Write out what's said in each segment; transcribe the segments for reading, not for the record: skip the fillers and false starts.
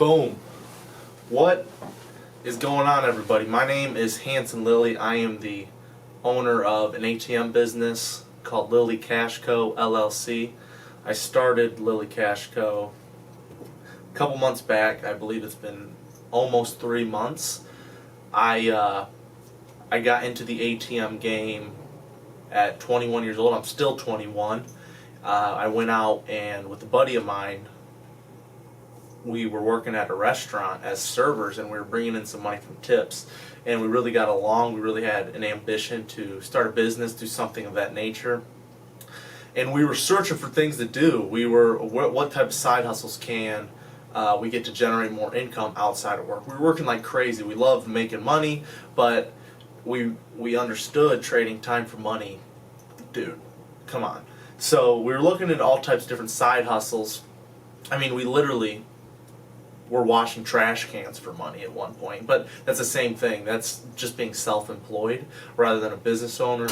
Boom. What is going on, everybody? My name is Hanson Lilly. I am the owner of an ATM business called Lilly Cash Co. LLC. I started Lilly Cash Co. a couple months back. I believe it's been almost 3 months. I got into the ATM game at 21 years old. I'm still 21. I went out and with a buddy of mine, we were working at a restaurant as servers, and we were bringing in some money from tips, and we really got along. We really had an ambition to start a business, do something of that nature, and we were searching for things to do. We were, what type of side hustles can we get to generate more income outside of work? We were working like crazy. We loved making money, but we understood trading time for money. Dude, come on. So we were looking at all types of different side hustles. I mean, we literally were washing trash cans for money at one point, but that's the same thing. That's just being self-employed rather than a business owner.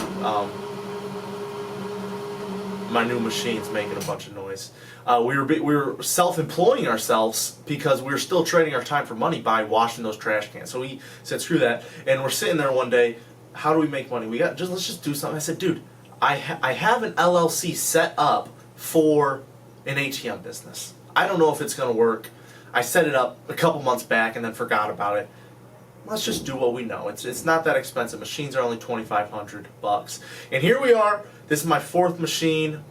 My new machine's making a bunch of noise. We were self-employing ourselves because we were still trading our time for money by washing those trash cans. So we said, screw that, and we're sitting there one day. How do we make money? Let's just do something. I said, dude, I have an LLC set up for an ATM business. I don't know if it's going to work. I set it up a couple months back and then forgot about it. Let's just do what we know. It's not that expensive. Machines are only $2,500. And here we are. This is my 4th machine.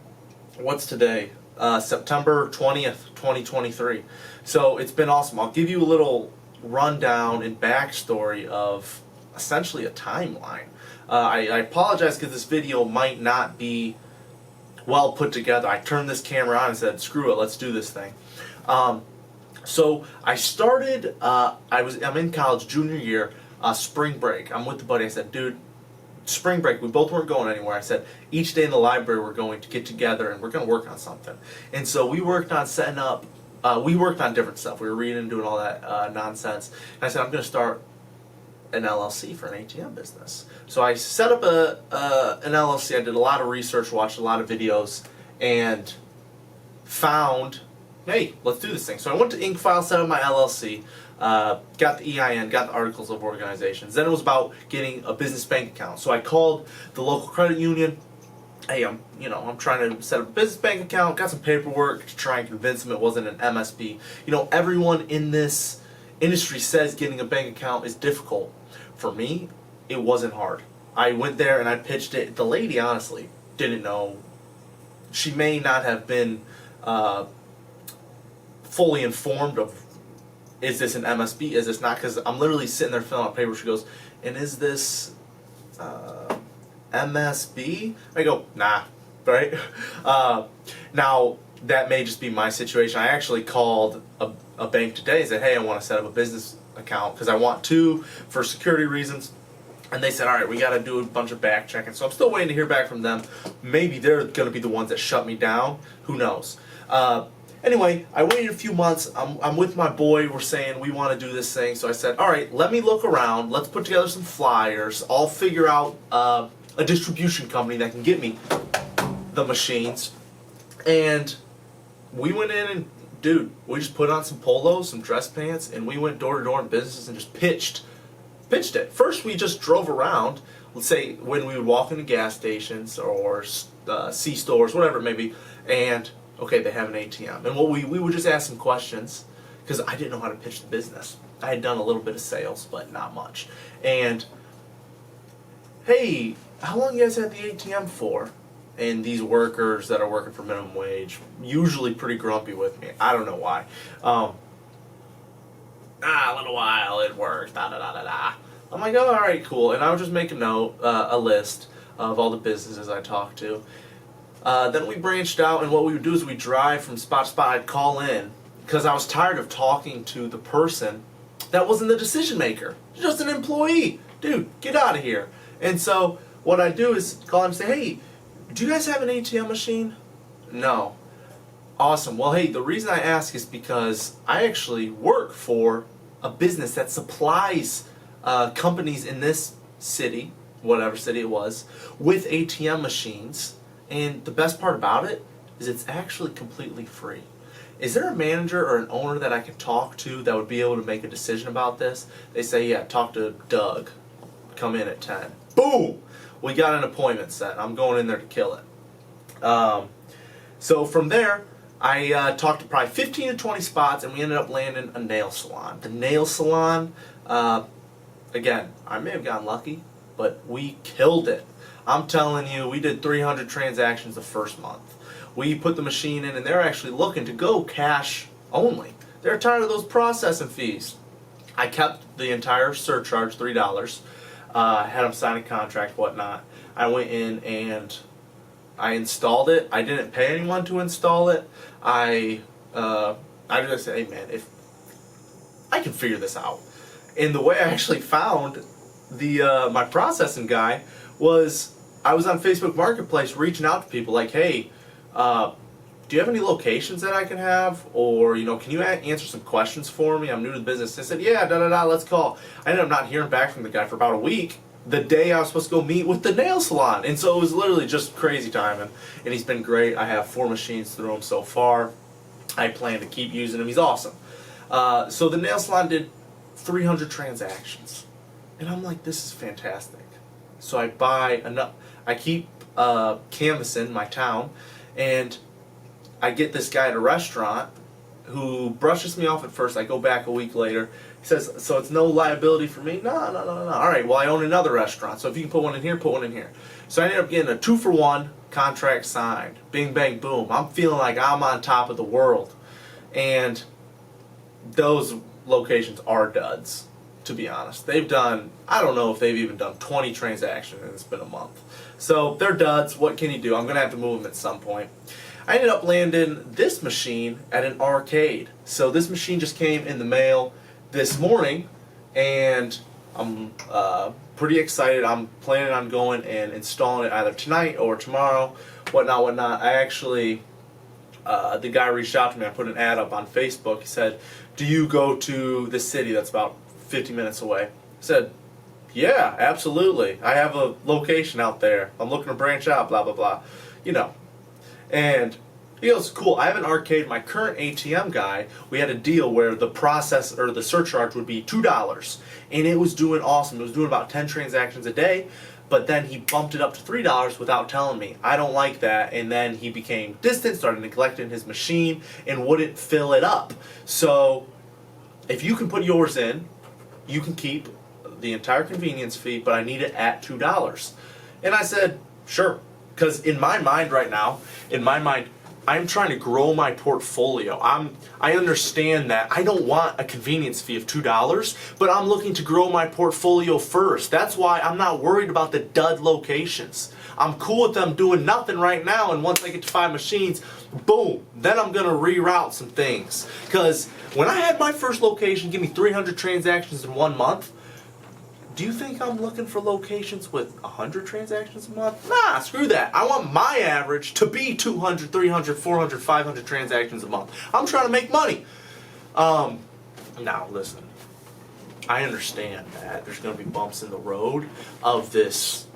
What's today? September 20th, 2023. So it's been awesome. I'll give you a little rundown and backstory of essentially a timeline. I apologize because this video might not be well put together. I turned this camera on and said, screw it, let's do this thing. So I started, I'm in college, junior year, spring break. I'm with the buddy. I said, dude, spring break, we both weren't going anywhere. I said, each day in the library we're going to get together and we're going to work on something. And so we worked on setting up, we worked on different stuff. We were reading and doing all that nonsense. And I said, I'm going to start an LLC for an ATM business. So I set up an LLC. I did a lot of research, watched a lot of videos, and found, hey, let's do this thing. So I went to InkFile, set up my LLC, got the EIN, got the articles of organizations. Then it was about getting a business bank account. So I called the local credit union. Hey, I'm trying to set up a business bank account. Got some paperwork to try and convince them it wasn't an MSB. You know, everyone in this industry says getting a bank account is difficult. For me, it wasn't hard. I went there and I pitched it. The lady, honestly, didn't know. She may not have been fully informed of, is this an MSB, is this not? Because I'm literally sitting there filling out paper. She goes, and is this MSB? I go, nah, right? Now, that may just be my situation. I actually called a bank today and said, hey, I want to set up a business account because I want to for security reasons. And they said, all right, we got to do a bunch of back checking. So I'm still waiting to hear back from them. Maybe they're going to be the ones that shut me down. Who knows? Anyway, I waited a few months. I'm with my boy. We're saying we want to do this thing. So I said, all right, let me look around. Let's put together some flyers. I'll figure out a distribution company that can get me the machines. And we went in and, dude, we just put on some polos, some dress pants, and we went door to door in businesses and just pitched it. First, we just drove around. Let's say when we would walk into gas stations or C-stores, whatever it may be, and okay, they have an ATM. And what we would just ask some questions because I didn't know how to pitch the business. I had done a little bit of sales, but not much. And, hey, how long you guys had the ATM for? And these workers that are working for minimum wage, usually pretty grumpy with me. I don't know why. A little while, it works, da-da-da-da-da. I'm like, oh, all right, cool. And I would just make a note, a list of all the businesses I talked to. Then we branched out, and what we would do is we'd drive from spot to spot. I'd call in because I was tired of talking to the person that wasn't the decision maker. Just an employee. Dude, get out of here. And so what I do is call and say, hey, do you guys have an ATM machine? No. Awesome. Well, hey, the reason I ask is because I actually work for a business that supplies companies in this city, whatever city it was, with ATM machines. And the best part about it is it's actually completely free. is there a manager or an owner that I can talk to that would be able to make a decision about this? They say, yeah, talk to Doug. Come in at 10. Boom! We got an appointment set. I'm going in there to kill it. So from there, I talked to probably 15 to 20 spots, and we ended up landing a nail salon. The nail salon, again, I may have gotten lucky, but we killed it. I'm telling you, we did 300 transactions the first month. We put the machine in, and they're actually looking to go cash only. They're tired of those processing fees. I kept the entire surcharge, $3. Had them sign a contract, whatnot. I went in and I installed it. I didn't pay anyone to install it. I just said, hey man, if I can figure this out. And the way I actually found the my processing guy was I was on Facebook Marketplace reaching out to people like, hey, do you have any locations that I can have? Or, can you answer some questions for me? I'm new to the business. I said, yeah, let's call. I ended up not hearing back from the guy for about a week, the day I was supposed to go meet with the nail salon. And so it was literally just crazy timing. And he's been great. I have 4 machines through him so far. I plan to keep using him. He's awesome. So the nail salon did 300 transactions. And I'm like, this is fantastic. So I buy enough. I keep canvassing my town, and I get this guy at a restaurant who brushes me off at first. I go back a week later. He says, so it's no liability for me? No. All right, well, I own another restaurant, so if you can put one in here, put one in here. So I ended up getting a 2-for-1 contract signed. Bing, bang, boom. I'm feeling like I'm on top of the world. And those locations are duds, to be honest. They've done, I don't know if they've even done 20 transactions, and it's been a month. So they're duds. What can you do? I'm going to have to move them at some point. I ended up landing this machine at an arcade. So this machine just came in the mail this morning, and I'm pretty excited. I'm planning on going and installing it either tonight or tomorrow, whatnot. I actually, the guy reached out to me. I put an ad up on Facebook. He said, do you go to this city that's about 50 minutes away? I said, yeah, absolutely. I have a location out there. I'm looking to branch out, blah, blah, blah. And he goes, cool, I have an arcade. My current ATM guy, we had a deal where the process or the surcharge would be $2. And it was doing awesome. It was doing about 10 transactions a day. But then he bumped it up to $3 without telling me. I don't like that. And then he became distant, started neglecting his machine, and wouldn't fill it up. So if you can put yours in, you can keep the entire convenience fee, but I need it at $2. And I said, sure. Because in my mind right now, I'm trying to grow my portfolio. I understand that I don't want a convenience fee of $2, but I'm looking to grow my portfolio first. That's why I'm not worried about the dud locations. I'm cool with them doing nothing right now, and once I get to 5 machines, boom, then I'm going to reroute some things. Because when I had my first location give me 300 transactions in 1 month, do you think I'm looking for locations with 100 transactions a month? Nah, screw that. I want my average to be 200, 300, 400, 500 transactions a month. I'm trying to make money. Now, listen. I understand that there's going to be bumps in the road of this,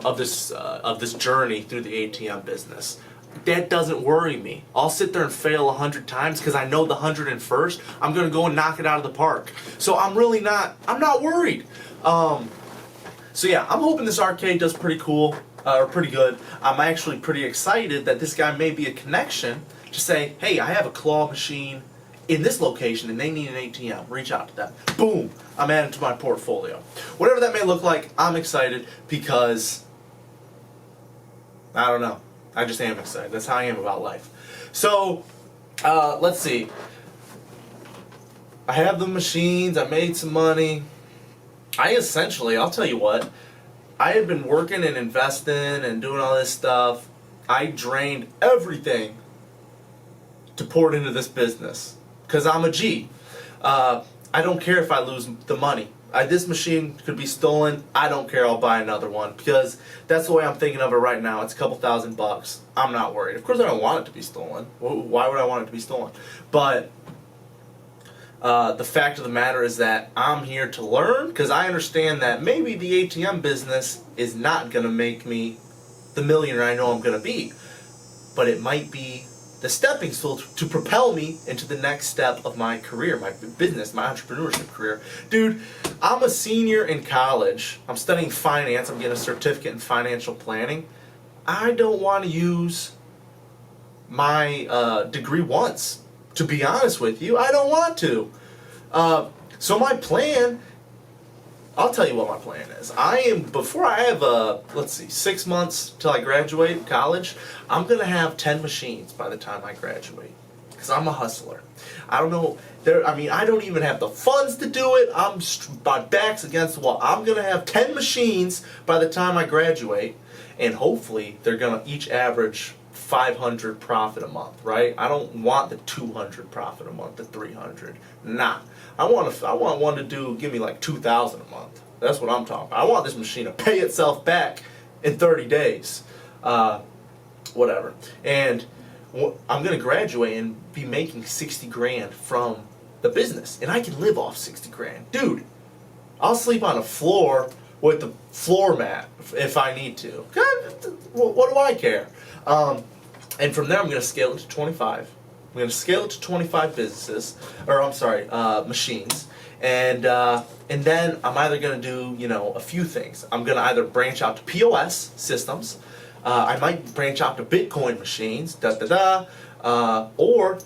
of this journey through the ATM business. That doesn't worry me. I'll sit there and fail 100 times because I know the 101st, I'm going to go and knock it out of the park. So I'm not worried. So yeah, I'm hoping this arcade does pretty cool, or pretty good. I'm actually pretty excited that this guy may be a connection to say, hey, I have a claw machine in this location and they need an ATM. Reach out to them. Boom, I'm adding to my portfolio. Whatever that may look like, I'm excited because, I don't know. I just am excited. That's how I am about life. So, let's see. I have the machines. I made some money. I'll tell you what, I had been working and investing and doing all this stuff. I drained everything to pour it into this business because I'm a G. I don't care if I lose the money. This machine could be stolen. I don't care. I'll buy another one because that's the way I'm thinking of it right now. It's a couple $1,000. I'm not worried. Of course, I don't want it to be stolen. Why would I want it to be stolen? But the fact of the matter is that I'm here to learn because I understand that maybe the ATM business is not going to make me the millionaire I know I'm going to be. But it might be the stepping stool to propel me into the next step of my career, my business, my entrepreneurship career. Dude, I'm a senior in college. I'm studying finance. I'm getting a certificate in financial planning. I don't want to use my degree once. To be honest with you, I don't want to. So my plan, I'll tell you what my plan is. Before I have, 6 months till I graduate my I'm going to have 10 machines by the time I graduate. Because I'm a hustler. I don't know, I don't even have the funds to do it. My back's against the wall. I'm going to have 10 machines by the time I graduate. And hopefully they're going to each average 500 profit a month, right? I don't want the 200 profit a month, the 300. Nah. I want one to give me like 2,000 a month. That's what I'm talking about. I want this machine to pay itself back in 30 days. Whatever. And I'm going to graduate and be making 60 grand from the business. And I can live off 60 grand. Dude, I'll sleep on a floor with the floor mat if I need to. What do I care? And from there, I'm going to scale it to 25. I'm going to scale it to 25 machines. And then I'm either going to do, a few things. I'm going to either branch out to POS systems. I might branch out to Bitcoin machines, or,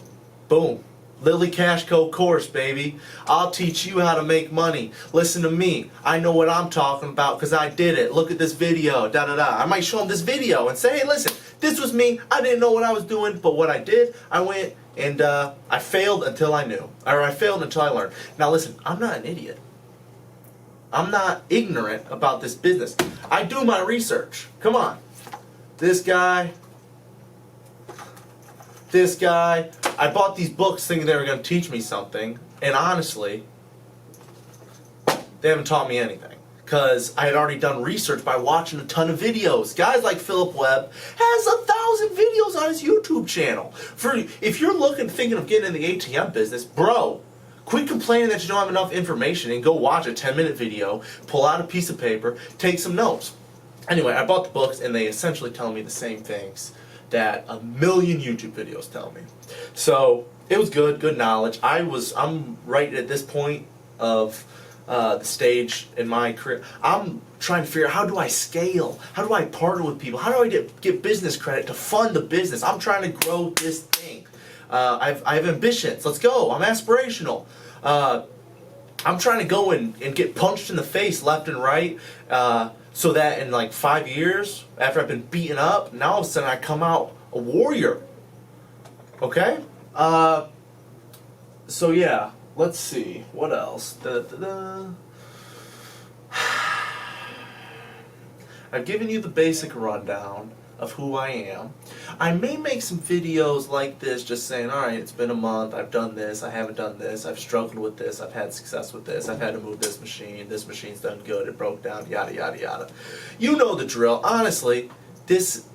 boom, Lily Cash Co course, baby. I'll teach you how to make money. Listen to me. I know what I'm talking about because I did it. Look at this video, I might show them this video and say, hey, listen, this was me. I didn't know what I was doing, but what I did, I went and I failed until I knew. Or I failed until I learned. Now listen, I'm not an idiot. I'm not ignorant about this business. I do my research. Come on. This guy. I bought these books thinking they were going to teach me something, and honestly, they haven't taught me anything. Because I had already done research by watching a ton of videos. Guys like Philip Webb has 1,000 videos on his YouTube channel. If you're thinking of getting in the ATM business, bro, quit complaining that you don't have enough information and go watch a 10-minute video, pull out a piece of paper, take some notes. Anyway, I bought the books, and they essentially tell me the same things that a million YouTube videos tell me. So it was good knowledge. I'm right at this point of the stage in my career. I'm trying to figure out, how do I scale? How do I partner with people? How do I get business credit to fund the business? I'm trying to grow this thing. I have ambitions. Let's go. I'm aspirational. I'm trying to go and get punched in the face left and right. So that in like 5 years, after I've been beaten up, now all of a sudden I come out a warrior. Okay? So yeah, let's see. What else? I've given you the basic rundown of who I am. I may make some videos like this just saying, alright, it's been a month, I've done this, I haven't done this, I've struggled with this, I've had success with this, I've had to move this machine's done good, it broke down, yada yada yada. You know the drill. Honestly, this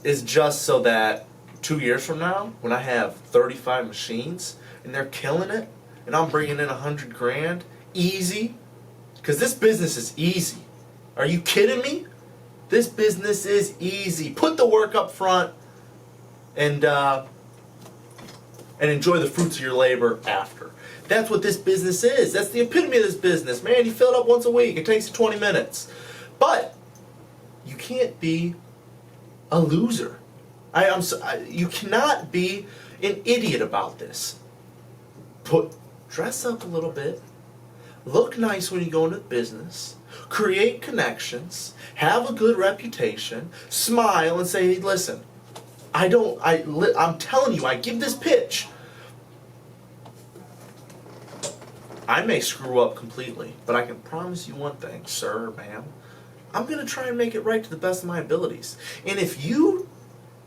is just so that 2 years from now, when I have 35 machines and they're killing it, and I'm bringing in 100 grand, easy, because this business is easy. Are you kidding me? This business is easy. Put the work up front and enjoy the fruits of your labor after. That's what this business is. That's the epitome of this business. Man, you fill it up once a week. It takes you 20 minutes. But you can't be a loser. You cannot be an idiot about this. Dress up a little bit. Look nice when you go into business. Create connections. Have a good reputation. Smile and say, hey, listen, I'm telling you, I give this pitch. I may screw up completely, but I can promise you one thing, sir or ma'am. I'm going to try and make it right to the best of my abilities. And if you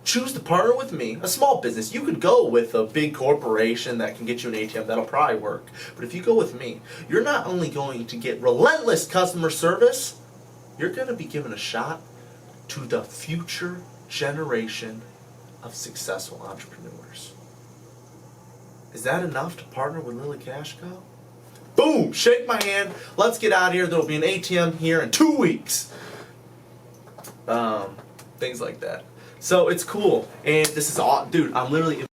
choose to partner with me, a small business, you could go with a big corporation that can get you an ATM. That'll probably work. But if you go with me, you're not only going to get relentless customer service, you're going to be given a shot to the future generation of successful entrepreneurs. Is that enough to partner with Lily Cash Co? Boom! Shake my hand. Let's get out of here. There will be an ATM here in 2 weeks. Things like that. So it's cool, and this is all, dude. I'm literally